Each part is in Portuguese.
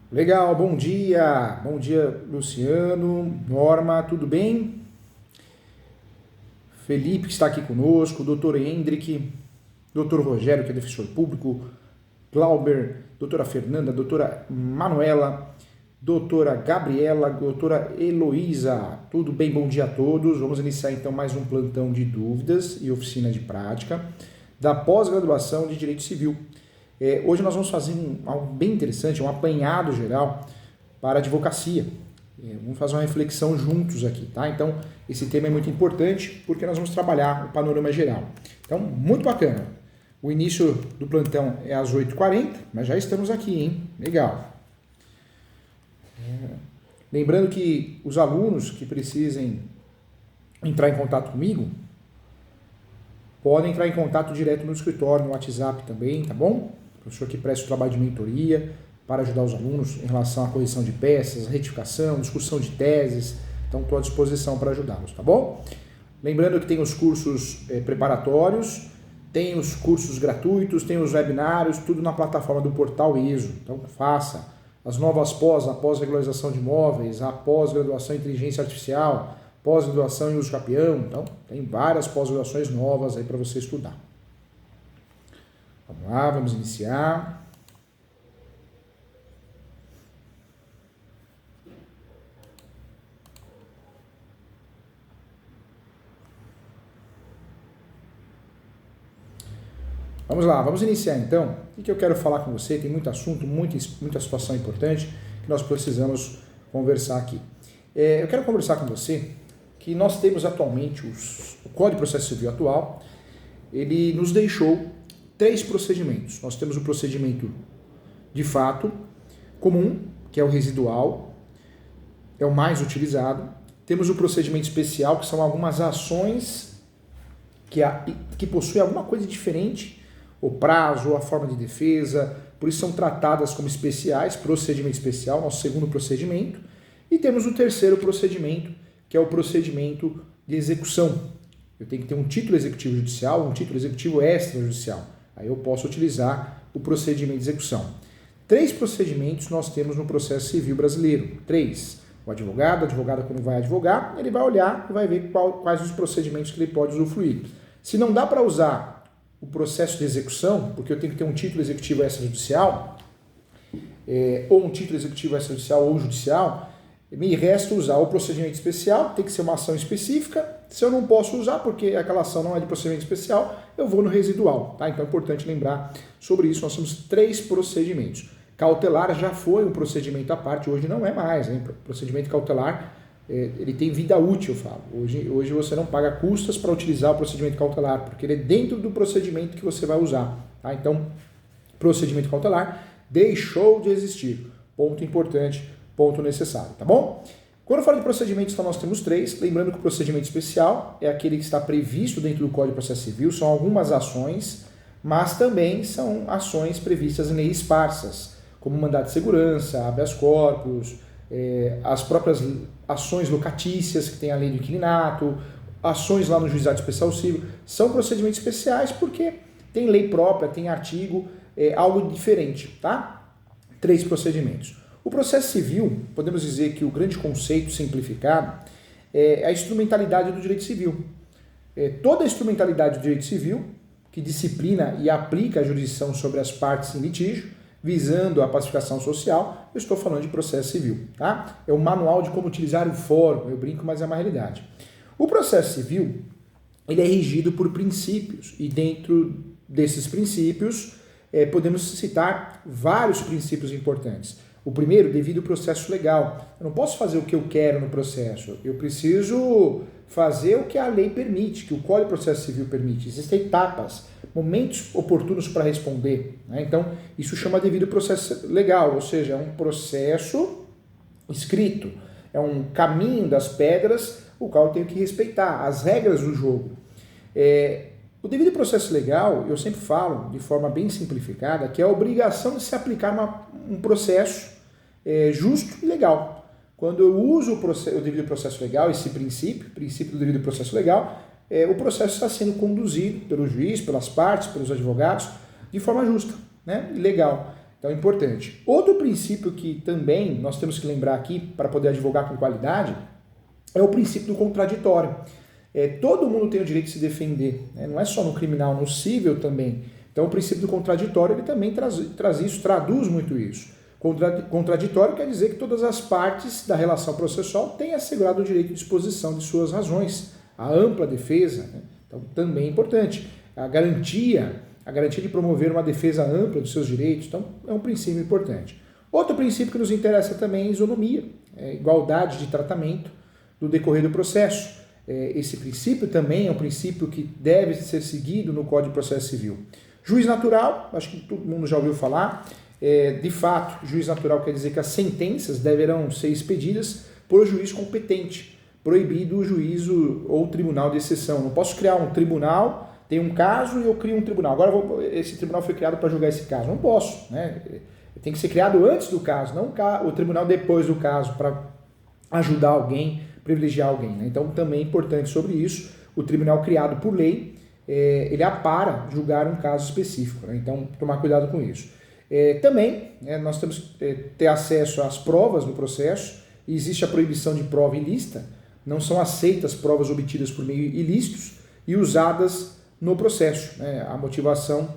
Legal, bom dia Luciano, Norma, tudo bem? Felipe que está aqui conosco, doutor Hendrick, doutor Rogério que é defensor público, Glauber, doutora Fernanda, doutora Manuela, doutora Gabriela, doutora Heloísa, tudo bem? Bom dia a todos, vamos iniciar então mais um plantão de dúvidas e oficina de prática da pós-graduação de Direito Civil. Hoje nós vamos fazer algo bem interessante, um apanhado geral para a advocacia. Vamos fazer uma reflexão juntos aqui, tá? Então, esse tema é muito importante porque nós vamos trabalhar o panorama geral. Então, muito bacana. O início do plantão é às 8h40, mas já estamos aqui, hein? Legal. Lembrando que os alunos que precisem entrar em contato comigo, podem entrar em contato direto no escritório, no WhatsApp também, tá bom? Professor que presta o trabalho de mentoria para ajudar os alunos em relação à correção de peças, retificação, discussão de teses. Então, estou à disposição para ajudá-los, tá bom? Lembrando que tem os cursos preparatórios, tem os cursos gratuitos, tem os webinários, tudo na plataforma do portal ISO. Então, faça as novas a pós-regularização de imóveis, a pós-graduação em inteligência artificial, pós-graduação em uso capião. Então, tem várias pós-graduações novas aí para você estudar. Vamos lá, vamos iniciar. Vamos lá, vamos iniciar então. O que eu quero falar com você? Tem muito assunto, muita situação importante que nós precisamos conversar aqui. Eu quero conversar com você que nós temos atualmente o Código de Processo Civil atual, ele nos deixou 3 procedimentos. Nós temos o procedimento de fato comum, que é o residual, é o mais utilizado. Temos o procedimento especial, que são algumas ações que possuem alguma coisa diferente, o prazo, a forma de defesa, por isso são tratadas como especiais, procedimento especial, nosso segundo procedimento. E temos o terceiro procedimento, que é o procedimento de execução. Eu tenho que ter um título executivo judicial, um título executivo extrajudicial. Aí eu posso utilizar o procedimento de execução. 3 procedimentos nós temos no processo civil brasileiro. 3. O advogado quando vai advogar, ele vai olhar e vai ver quais os procedimentos que ele pode usufruir. Se não dá para usar o processo de execução, porque eu tenho que ter um título executivo extrajudicial, ou um título executivo extrajudicial ou judicial, me resta usar o procedimento especial, tem que ser uma ação específica. Se eu não posso usar, porque aquela ação não é de procedimento especial, eu vou no residual, tá? Então é importante lembrar sobre isso. Nós temos 3 procedimentos. Cautelar já foi um procedimento à parte, hoje não é mais, hein? Procedimento cautelar, ele tem vida útil, eu falo. Hoje você não paga custas para utilizar o procedimento cautelar, porque ele é dentro do procedimento que você vai usar, tá? Então, procedimento cautelar deixou de existir. Ponto importante, ponto necessário, tá bom? Quando eu falo de procedimentos, então nós temos 3. Lembrando que o procedimento especial é aquele que está previsto dentro do Código de Processo Civil, são algumas ações, mas também são ações previstas em leis esparsas, como mandado de segurança, habeas corpus, as próprias ações locatícias que tem a lei do inquilinato, ações lá no Juizado Especial Civil, são procedimentos especiais porque tem lei própria, tem artigo, algo diferente, tá? 3 procedimentos. O processo civil, podemos dizer que o grande conceito simplificado é a instrumentalidade do direito civil. Toda a instrumentalidade do direito civil, que disciplina e aplica a jurisdição sobre as partes em litígio, visando a pacificação social, eu estou falando de processo civil, tá? É o manual de como utilizar o fórum, eu brinco, mas é uma realidade. O processo civil, ele é regido por princípios, e dentro desses princípios, podemos citar vários princípios importantes. O primeiro, devido ao processo legal. Eu não posso fazer o que eu quero no processo. Eu preciso fazer o que a lei permite, que o Código de Processo Civil permite. Existem etapas, momentos oportunos para responder, né? Então, isso chama devido processo legal, ou seja, é um processo escrito, é um caminho das pedras, o qual eu tenho que respeitar, as regras do jogo. O devido processo legal, eu sempre falo, de forma bem simplificada, que é a obrigação de se aplicar um processo justo e legal. Quando eu uso o devido processo legal, esse princípio do devido processo legal, o processo está sendo conduzido pelo juiz, pelas partes, pelos advogados, de forma justa, né, e legal. Então é importante. Outro princípio que também nós temos que lembrar aqui para poder advogar com qualidade é o princípio do contraditório. Todo mundo tem o direito de se defender, né? Não é só no criminal, no cível também. Então o princípio do contraditório ele também traz isso, traduz muito isso. Contraditório quer dizer que todas as partes da relação processual têm assegurado o direito de disposição de suas razões, a ampla defesa, né? Então também é importante. A garantia de promover uma defesa ampla dos seus direitos, então é um princípio importante. Outro princípio que nos interessa também é a isonomia, igualdade de tratamento no decorrer do processo. Esse princípio também é um princípio que deve ser seguido no Código de Processo Civil. Juiz natural, acho que todo mundo já ouviu falar. De fato, juiz natural quer dizer que as sentenças deverão ser expedidas por juiz competente, proibido o juízo ou tribunal de exceção. Não posso criar um tribunal, tem um caso e eu crio um tribunal. Agora esse tribunal foi criado para julgar esse caso. Não posso, né? Tem que ser criado antes do caso, não o tribunal depois do caso, para ajudar alguém, privilegiar alguém, né? Então também é importante sobre isso. O tribunal criado por lei, ele apara julgar um caso específico, né? Então tomar cuidado com isso. Também nós temos que ter acesso às provas no processo. E existe a proibição de prova ilícita. Não são aceitas provas obtidas por meio ilícitos e usadas no processo, né? A motivação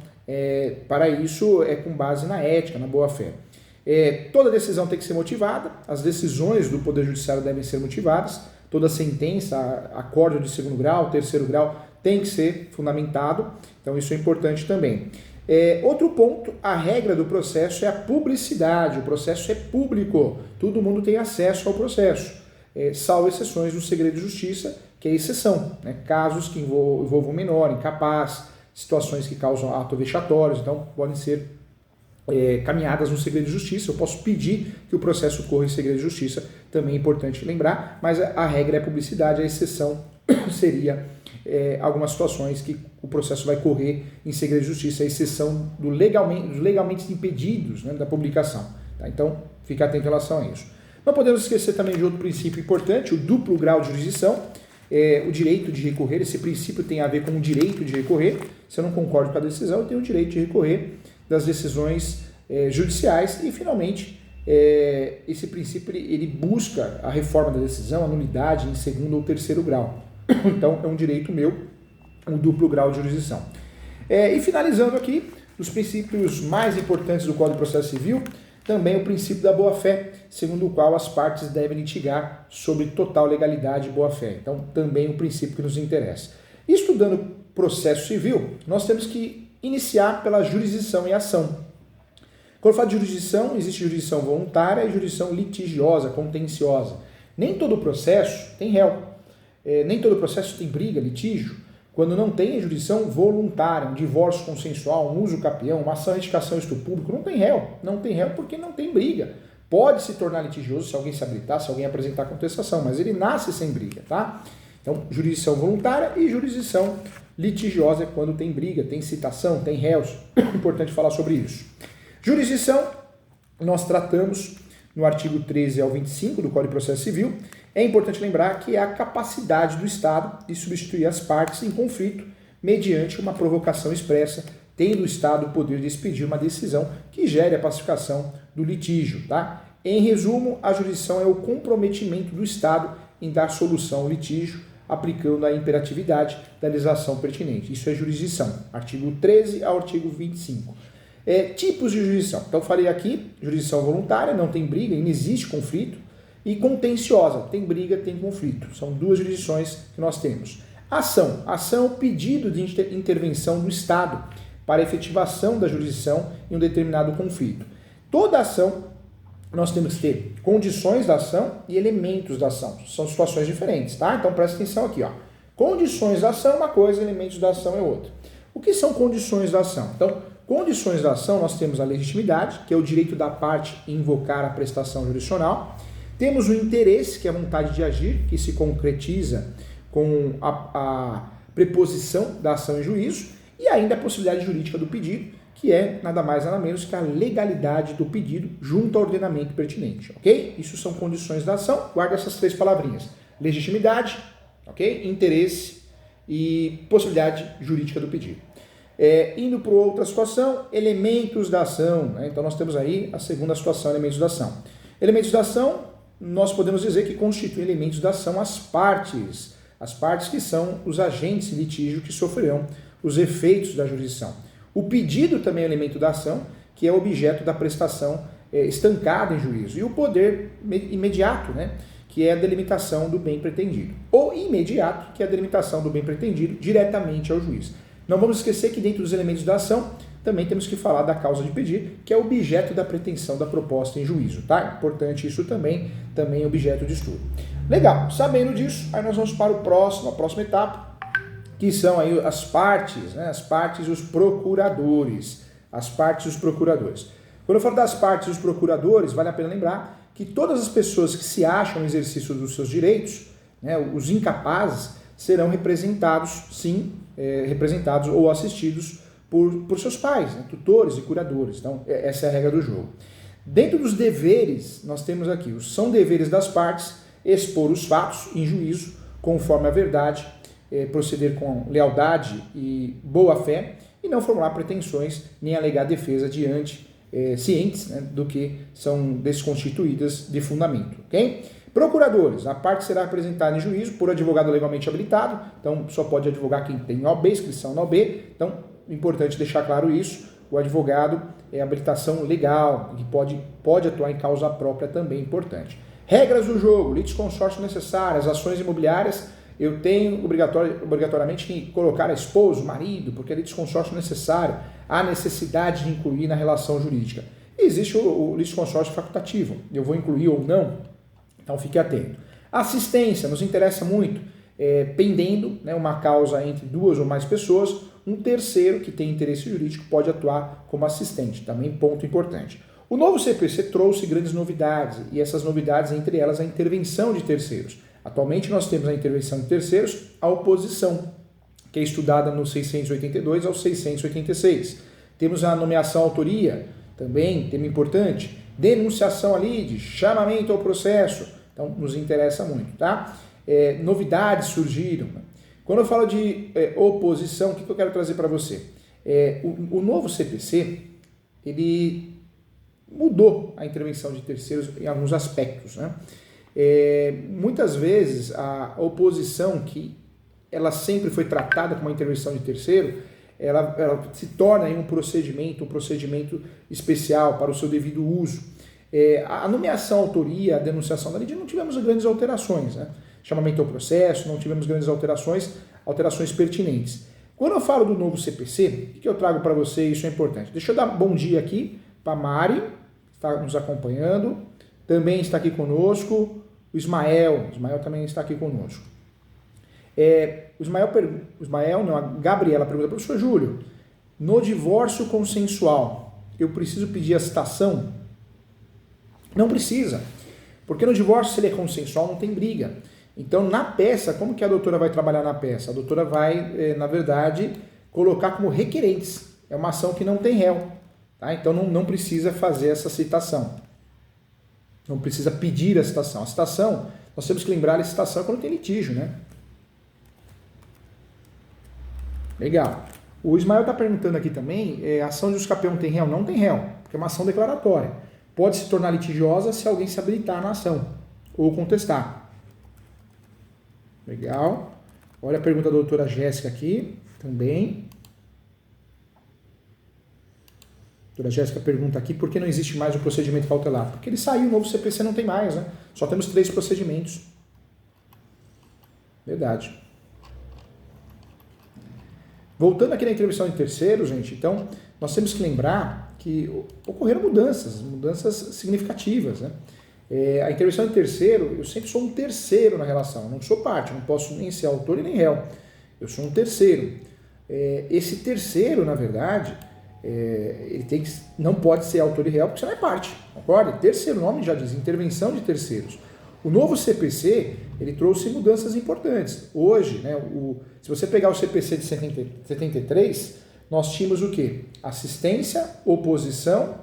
para isso é com base na ética, na boa-fé. Toda decisão tem que ser motivada, as decisões do Poder Judiciário devem ser motivadas, toda sentença, acórdão de segundo grau, terceiro grau, tem que ser fundamentado, então isso é importante também. Outro ponto, a regra do processo é a publicidade, o processo é público, todo mundo tem acesso ao processo, salvo exceções do segredo de justiça, que é exceção, né? Casos que envolvam menor, incapaz, situações que causam atos vexatórios, então podem ser caminhadas no segredo de justiça. Eu posso pedir que o processo ocorra em segredo de justiça, também é importante lembrar, mas a regra é publicidade, a exceção seria algumas situações que o processo vai correr em segredo de justiça, a exceção dos legalmente impedidos, né, da publicação. Tá? Então, fique atento em relação a isso. Não podemos esquecer também de outro princípio importante, o duplo grau de jurisdição, o direito de recorrer. Esse princípio tem a ver com o direito de recorrer. Se eu não concordo com a decisão, eu tenho o direito de recorrer das decisões judiciais. E, finalmente, esse princípio ele busca a reforma da decisão, a nulidade em segundo ou terceiro grau. Então, é um direito meu, um duplo grau de jurisdição. E finalizando aqui, os princípios mais importantes do Código de Processo Civil, também o princípio da boa-fé, segundo o qual as partes devem litigar sobre total legalidade e boa-fé. Então, também um princípio que nos interessa. Estudando processo civil, nós temos que iniciar pela jurisdição e ação. Quando eu falo de jurisdição, existe jurisdição voluntária e jurisdição litigiosa, contenciosa. Nem todo processo tem réu. Nem todo processo tem briga, litígio. Quando não tem a jurisdição voluntária, um divórcio consensual, um uso capião, uma ação de retificação de estupro público, não tem réu. Não tem réu porque não tem briga. Pode se tornar litigioso se alguém se habilitar, se alguém apresentar contestação, mas ele nasce sem briga, tá? Então, jurisdição voluntária e jurisdição litigiosa é quando tem briga, tem citação, tem réus. Importante falar sobre isso. Jurisdição, nós tratamos no artigo 13 ao 25 do Código de Processo Civil. É importante lembrar que é a capacidade do Estado de substituir as partes em conflito mediante uma provocação expressa, tendo o Estado o poder de expedir uma decisão que gere a pacificação do litígio. Tá? Em resumo, a jurisdição é o comprometimento do Estado em dar solução ao litígio, aplicando a imperatividade da legislação pertinente. Isso é jurisdição, artigo 13 ao artigo 25. Tipos de jurisdição. Então, eu falei aqui, jurisdição voluntária, não tem briga, não existe conflito. E contenciosa, tem briga, tem conflito. São duas jurisdições que nós temos. Ação. Ação é o pedido de intervenção do Estado para a efetivação da jurisdição em um determinado conflito. Toda ação, nós temos que ter condições da ação e elementos da ação. São situações diferentes, tá? Então, presta atenção aqui, ó. Condições da ação é uma coisa, elementos da ação é outra. O que são condições da ação? Então, condições da ação, nós temos a legitimidade, que é o direito da parte em invocar a prestação jurisdicional. Temos o interesse, que é a vontade de agir, que se concretiza com a preposição da ação em juízo, e ainda a possibilidade jurídica do pedido, que é nada mais nada menos que a legalidade do pedido junto ao ordenamento pertinente, ok? Isso são condições da ação, guarda essas três palavrinhas: legitimidade, ok? Interesse e possibilidade jurídica do pedido. Indo para outra situação, elementos da ação, né? Então nós temos aí a segunda situação, elementos da ação. Elementos da ação, nós podemos dizer que constituem elementos da ação as partes que são os agentes de litígio que sofrerão os efeitos da jurisdição. O pedido também é elemento da ação, que é objeto da prestação estancada em juízo. E o poder imediato, né, que é a delimitação do bem pretendido. Ou imediato, que é a delimitação do bem pretendido diretamente ao juiz. Não vamos esquecer que dentro dos elementos da ação, também temos que falar da causa de pedir, que é objeto da pretensão da proposta em juízo, tá? Importante isso também objeto de estudo. Legal, sabendo disso, aí nós vamos para a próxima etapa, que são aí as partes, né? As partes e os procuradores. As partes e os procuradores. Quando eu falo das partes e os procuradores, vale a pena lembrar que todas as pessoas que se acham no exercício dos seus direitos, né, os incapazes, serão representados, sim, representados ou assistidos por seus pais, né, tutores e curadores. Então, essa é a regra do jogo. Dentro dos deveres, nós temos aqui, são deveres das partes expor os fatos em juízo, conforme a verdade, proceder com lealdade e boa-fé, e não formular pretensões nem alegar defesa diante cientes, né, do que são desconstituídas de fundamento. Ok? Procuradores, a parte será representada em juízo por advogado legalmente habilitado, então só pode advogar quem tem OAB, inscrição na OAB, então importante deixar claro isso, o advogado é habilitação legal, que pode atuar em causa própria também, importante. Regras do jogo, litisconsórcio necessárias, ações imobiliárias, eu tenho obrigatoriamente que colocar a esposa, o marido, porque é litisconsórcio necessário, há necessidade de incluir na relação jurídica. E existe o litisconsórcio facultativo, eu vou incluir ou não, então fique atento. Assistência, nos interessa muito, pendendo, né, uma causa entre duas ou mais pessoas, um terceiro que tem interesse jurídico pode atuar como assistente, também ponto importante. O novo CPC trouxe grandes novidades, e essas novidades, entre elas, a intervenção de terceiros. Atualmente nós temos a intervenção de terceiros, a oposição, que é estudada no 682 ao 686. Temos a nomeação autoria, também, tema importante, denunciação à lide, chamamento ao processo, então nos interessa muito, tá? Novidades surgiram. Quando eu falo de oposição, o que eu quero trazer para você? O novo CPC, ele mudou a intervenção de terceiros em alguns aspectos, né? Muitas vezes a oposição, que ela sempre foi tratada como uma intervenção de terceiro, ela se torna um procedimento especial para o seu devido uso. A nomeação, a autoria, a denunciação da lei, não tivemos grandes alterações, né? Chamamento ao processo, não tivemos grandes alterações pertinentes. Quando eu falo do novo CPC, o que eu trago para você, isso é importante. Deixa eu dar bom dia aqui para a Mari, que está nos acompanhando, também está aqui conosco, o Ismael também está aqui conosco. A Gabriela pergunta, professor Júlio, no divórcio consensual, eu preciso pedir a citação? Não precisa, porque no divórcio, se ele é consensual, não tem briga. Então, na peça, como que a doutora vai trabalhar na peça? A doutora vai, na verdade, colocar como requerentes. É uma ação que não tem réu, tá? Então, não precisa fazer essa citação. Não precisa pedir a citação. A citação, nós temos que lembrar, a citação é quando tem litígio, né? Legal. O Ismael está perguntando aqui também, a ação de usucapião tem réu? Não tem réu, porque é uma ação declaratória. Pode se tornar litigiosa se alguém se habilitar na ação ou contestar. Legal. Olha a pergunta da doutora Jéssica aqui, também. A doutora Jéssica pergunta aqui, por que não existe mais o procedimento cautelar? Porque ele saiu, o novo CPC não tem mais, né? Só temos 3 procedimentos. Verdade. Voltando aqui na intervenção de terceiros, gente, então, nós temos que lembrar que ocorreram mudanças significativas, né? A intervenção de terceiro, eu sempre sou um terceiro na relação, não sou parte, não posso nem ser autor e nem réu, eu sou um terceiro. Esse terceiro, na verdade, ele não pode ser autor e réu porque você não é parte, concorda? Terceiro, o nome já diz, intervenção de terceiros. O novo CPC, ele trouxe mudanças importantes. Hoje, né, se você pegar o CPC de 73, nós tínhamos o quê? Assistência, oposição,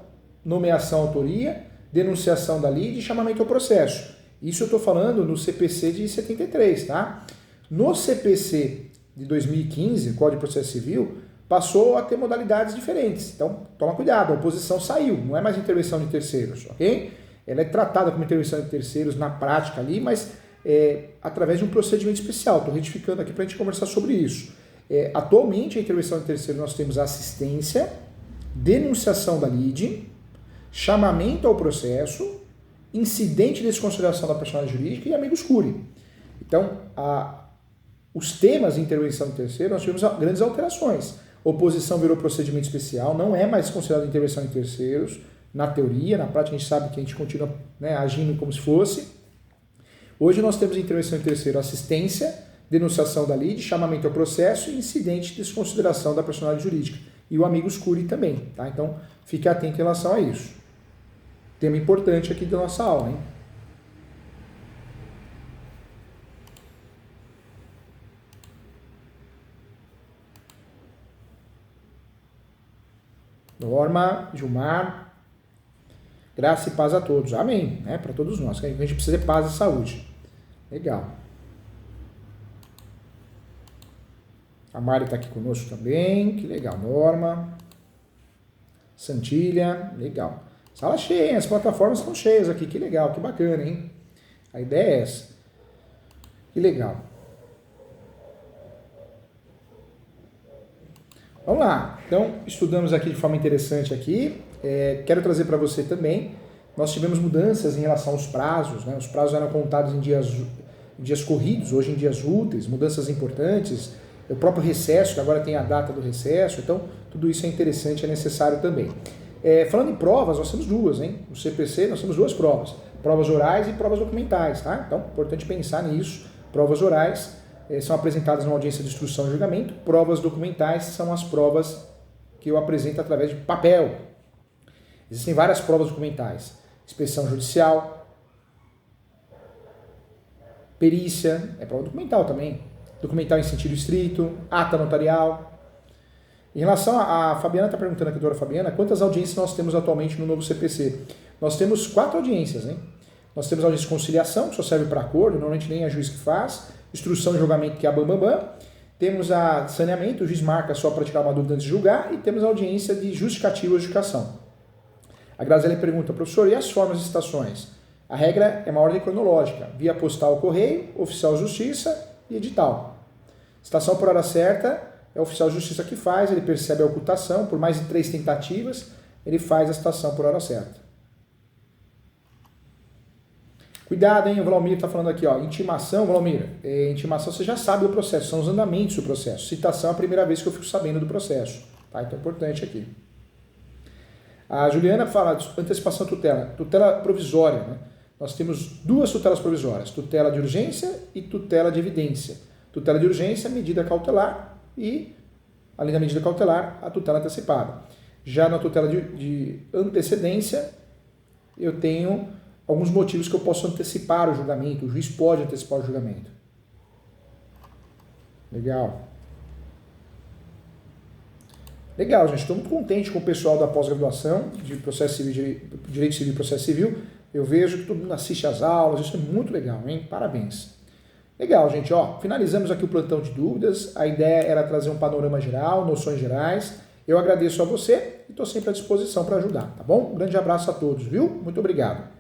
nomeação, autoria, denunciação da lide e chamamento ao processo. Isso eu estou falando no CPC de 73, tá? No CPC de 2015, Código de Processo Civil, passou a ter modalidades diferentes. Então, toma cuidado, a oposição saiu, não é mais intervenção de terceiros, ok? Ela é tratada como intervenção de terceiros na prática ali, mas através de um procedimento especial. Estou retificando aqui para a gente conversar sobre isso. Atualmente, a intervenção de terceiros, nós temos assistência, denunciação da lide, chamamento ao processo, incidente de desconsideração da personalidade jurídica e amigos curiae. Então, os temas de intervenção de terceiro, nós tivemos grandes alterações. Oposição virou procedimento especial, não é mais considerado intervenção de terceiros, na teoria, na prática a gente sabe que a gente continua, né, agindo como se fosse. Hoje nós temos intervenção de terceiro, assistência, denunciação da lide, chamamento ao processo e incidente de desconsideração da personalidade jurídica. E o amigos curiae também, tá? Então, fique atento em relação a isso. Tema importante aqui da nossa aula, hein? Norma, Gilmar, graça e paz a todos. Amém, né? Para todos nós. A gente precisa de paz e saúde. Legal. A Mari está aqui conosco também. Que legal. Norma. Santilha. Legal. Sala cheia, hein? As plataformas estão cheias aqui. Que legal, que bacana, hein? A ideia é essa. Que legal. Vamos lá. Então, estudamos aqui de forma interessante aqui. Quero trazer para você também, nós tivemos mudanças em relação aos prazos, né? Os prazos eram contados em dias corridos, hoje em dias úteis, mudanças importantes, o próprio recesso, que agora tem a data do recesso, então tudo isso é interessante, é necessário também. Falando em provas, nós temos duas, hein? No CPC nós temos duas provas orais e provas documentais, tá? Então, importante pensar nisso. Provas orais são apresentadas numa audiência de instrução e julgamento, provas documentais são as provas que eu apresento através de papel. Existem várias provas documentais, inspeção judicial, perícia, é prova documental também, documental em sentido estrito, ata notarial. Em relação a Fabiana, está perguntando aqui, doutora Fabiana, quantas audiências nós temos atualmente no novo CPC? Nós temos 4 audiências, hein? Nós temos a audiência de conciliação, que só serve para acordo, normalmente nem a juiz que faz, instrução e julgamento, que é a bambambam, temos a saneamento, o juiz marca só para tirar uma dúvida antes de julgar, e temos a audiência de justificativa ou adjudicação. A Graziele pergunta, professor, e as formas de citações? A regra é uma ordem cronológica, via postal, correio, oficial de justiça e edital. Citação por hora certa é o oficial de justiça que faz, ele percebe a ocultação, por mais de 3 tentativas, ele faz a citação por hora certa. Cuidado, hein, o Valmir está falando aqui, ó, intimação, Valmir, intimação você já sabe do processo, são os andamentos do processo. Citação é a primeira vez que eu fico sabendo do processo, tá? Então é importante aqui. A Juliana fala antecipação tutela, tutela provisória, né? Nós temos 2 tutelas provisórias, tutela de urgência e tutela de evidência. Tutela de urgência, medida cautelar e, além da medida cautelar, a tutela antecipada. Já na tutela de antecedência, eu tenho alguns motivos que eu posso antecipar o julgamento, o juiz pode antecipar o julgamento. Legal. Legal, gente. Estou muito contente com o pessoal da pós-graduação de processo civil, direito civil e processo civil. Eu vejo que todo mundo assiste às aulas, isso é muito legal, hein? Parabéns. Legal, gente. Ó, finalizamos aqui o plantão de dúvidas. A ideia era trazer um panorama geral, noções gerais. Eu agradeço a você e estou sempre à disposição para ajudar, tá bom? Um grande abraço a todos, viu? Muito obrigado.